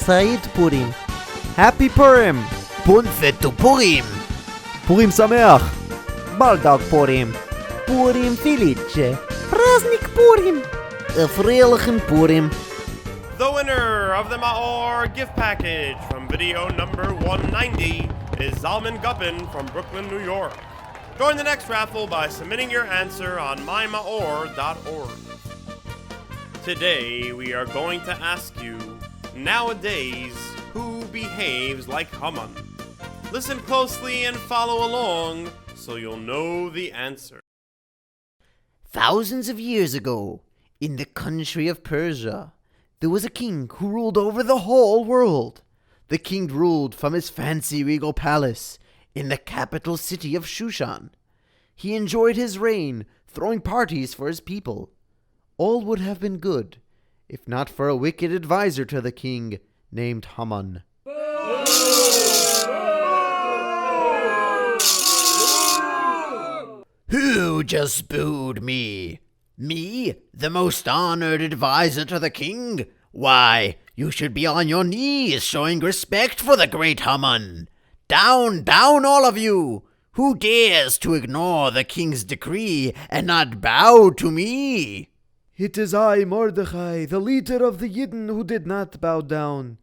Said Purim. Happy Purim! Bonfetto Purim! Purim Sameach! Baldag Purim! Purim Felice! Praznik Purim! A freilichen Purim! The winner of the Maor gift package from video number 190 is Zalman Guppin from Brooklyn, New York. Join the next raffle by submitting your answer on mymaor.org. Today we are going to ask you, nowadays, who behaves like Haman? Listen closely and follow along so you'll know the answer. Thousands of years ago, in the country of Persia, there was a king who ruled over the whole world. The king ruled from his fancy regal palace in the capital city of Shushan. He enjoyed his reign, throwing parties for his people. All would have been good, if not for a wicked advisor to the king named Haman. Who just booed me? Me, the most honored advisor to the king? Why, you should be on your knees showing respect for the great Haman. Down, down, all of you! Who dares to ignore the king's decree and not bow to me? It is I, Mordechai, the leader of the Yidden, who did not bow down.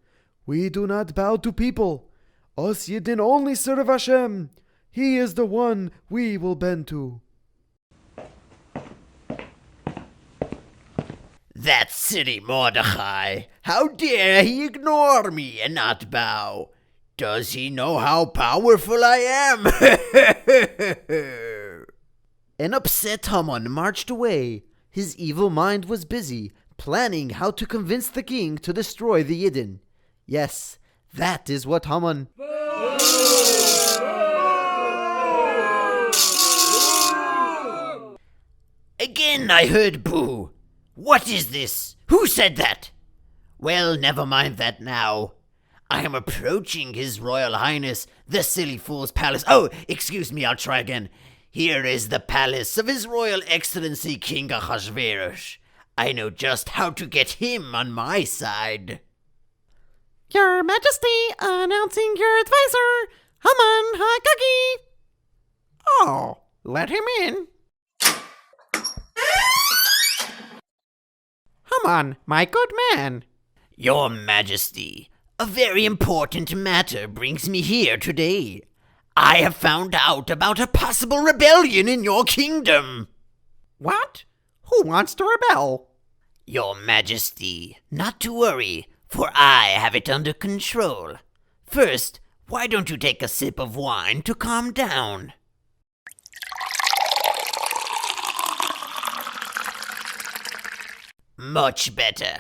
We do not bow to people. Us Yidden only serve Hashem. He is the one we will bend to. That silly Mordechai! How dare he ignore me and not bow? Does he know how powerful I am? An upset Haman marched away. His evil mind was busy, planning how to convince the king to destroy the Yidden. Yes, that is what Haman... Again I heard boo. What is this? Who said that? Well, never mind that now. I am approaching His Royal Highness, the Silly Fool's palace. Oh, excuse me, I'll try again. Here is the palace of His Royal Excellency King Ahasuerus. I know just how to get him on my side. Your Majesty, announcing your advisor, Haman Hagagi! Oh, let him in. Haman, my good man. Your Majesty, a very important matter brings me here today. I have found out about a possible rebellion in your kingdom. What? Who wants to rebel? Your Majesty, not to worry, for I have it under control. First, why don't you take a sip of wine to calm down? Much better.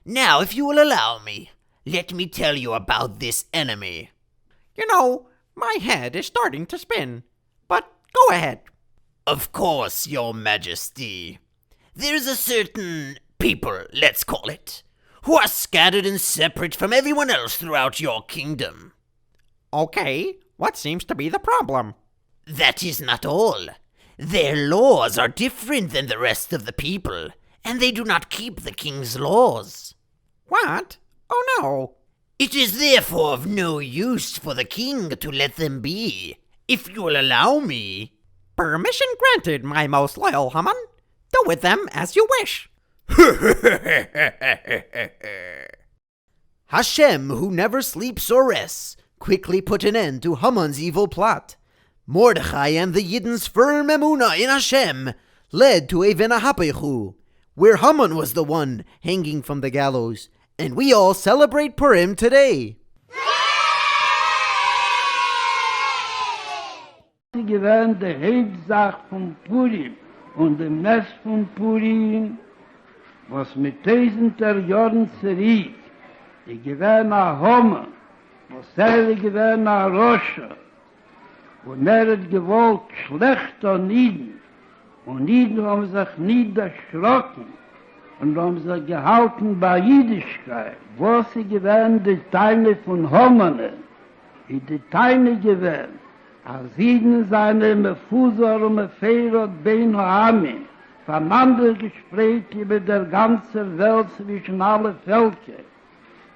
Now, if you will allow me, let me tell you about this enemy. You know, my head is starting to spin, but go ahead. Of course, Your Majesty. There's a certain people, let's call it, who are scattered and separate from everyone else throughout your kingdom. Okay, what seems to be the problem? That is not all. Their laws are different than the rest of the people, and they do not keep the king's laws. What? Oh no. It is therefore of no use for the king to let them be, if you will allow me. Permission granted, my most loyal Haman. Do with them as you wish. Hashem, who never sleeps or rests, quickly put an end to Haman's evil plot. Mordechai and the Yidden's firm emunah in Hashem led to Even HaPechu, where Haman was the one hanging from the gallows, and we all celebrate Purim today. Sie gewähren die Hauptsache von Purim und dem Mess von Purim, was mit tausender Jahren zurück, die gewähren nach Haman, was gewähren nach Rosha, und hat gewollt schlecht an Iden, und Iden haben sich nicht erschrocken, und haben sich gehalten bei Jüdischkeit, wo sie gewähren die Teile von Haman, die Teile gewähren, als Iden seine Mefusar und Meferot Ben Hamin, voneinander gesprochen über der ganzen Welt zwischen alle Völker.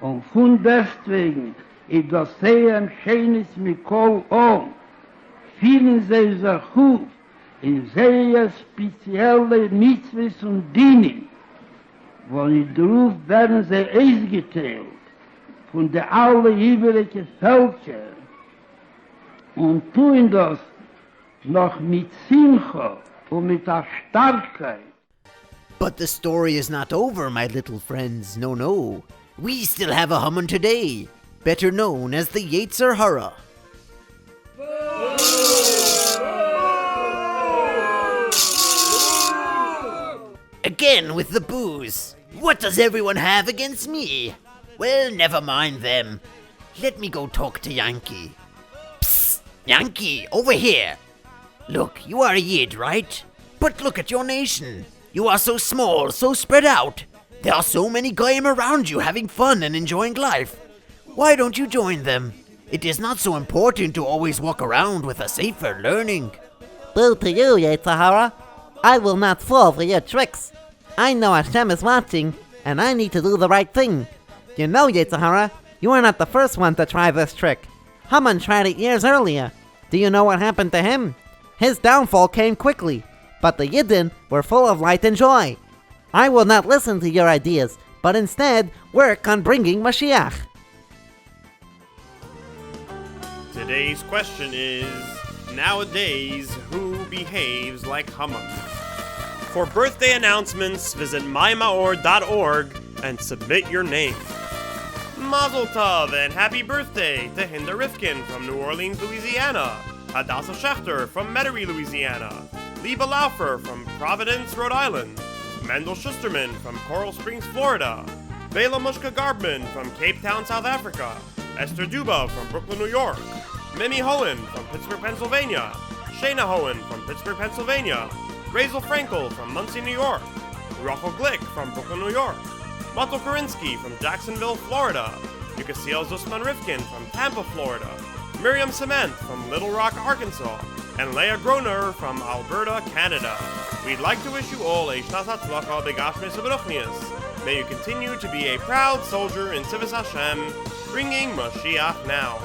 Und von deswegen ist das sehr schönes Mikol on. Fühlen sie sich gut in sehr spezielle Mitzvahs und Dienen, wo in der Ruf werden sie ausgeteilt von der alle übrigen Völker und tun das noch mit Simcha und mit der Starkheit. But the story is not over, my little friends. No, no. We still have a Haman today, better known as the Yetzer Hara. Again with the booze. What does everyone have against me? Well, never mind them. Let me go talk to Yankee. Psst, Yankee, over here. Look, you are a Yid, right? But look at your nation. You are so small, so spread out. There are so many goyim around you having fun and enjoying life. Why don't you join them? It is not so important to always walk around with a sefer learning. Boo to you, Yetzer Hara. I will not fall for your tricks. I know Hashem is watching, and I need to do the right thing. You know, Yetzer Hara, you are not the first one to try this trick. Haman tried it years earlier. Do you know what happened to him? His downfall came quickly, but the Yidden were full of light and joy. I will not listen to your ideas, but instead work on bringing Mashiach. Today's question is, nowadays, who behaves like Haman? For birthday announcements, visit mymaor.org and submit your name. Mazel Tov and happy birthday to Hinda Rifkin from New Orleans, Louisiana, Hadassah Schechter from Metairie, Louisiana, Liba Laufer from Providence, Rhode Island, Mendel Schusterman from Coral Springs, Florida, Bela Mushka Garbman from Cape Town, South Africa, Esther Duba from Brooklyn, New York, Mimi Hohen from Pittsburgh, Pennsylvania, Shayna Hohen from Pittsburgh, Pennsylvania, Razel Frankel from Muncie, New York, Rachel Glick from Brooklyn, New York, Mato Korinsky from Jacksonville, Florida, Yukasiel Zusman Rifkin from Tampa, Florida, Miriam Cement from Little Rock, Arkansas, and Leah Groner from Alberta, Canada. We'd like to wish you all a Shnas Hatzlacha Begashmis Uberuchnius. May you continue to be a proud soldier in Civis Hashem, bringing Mashiach now.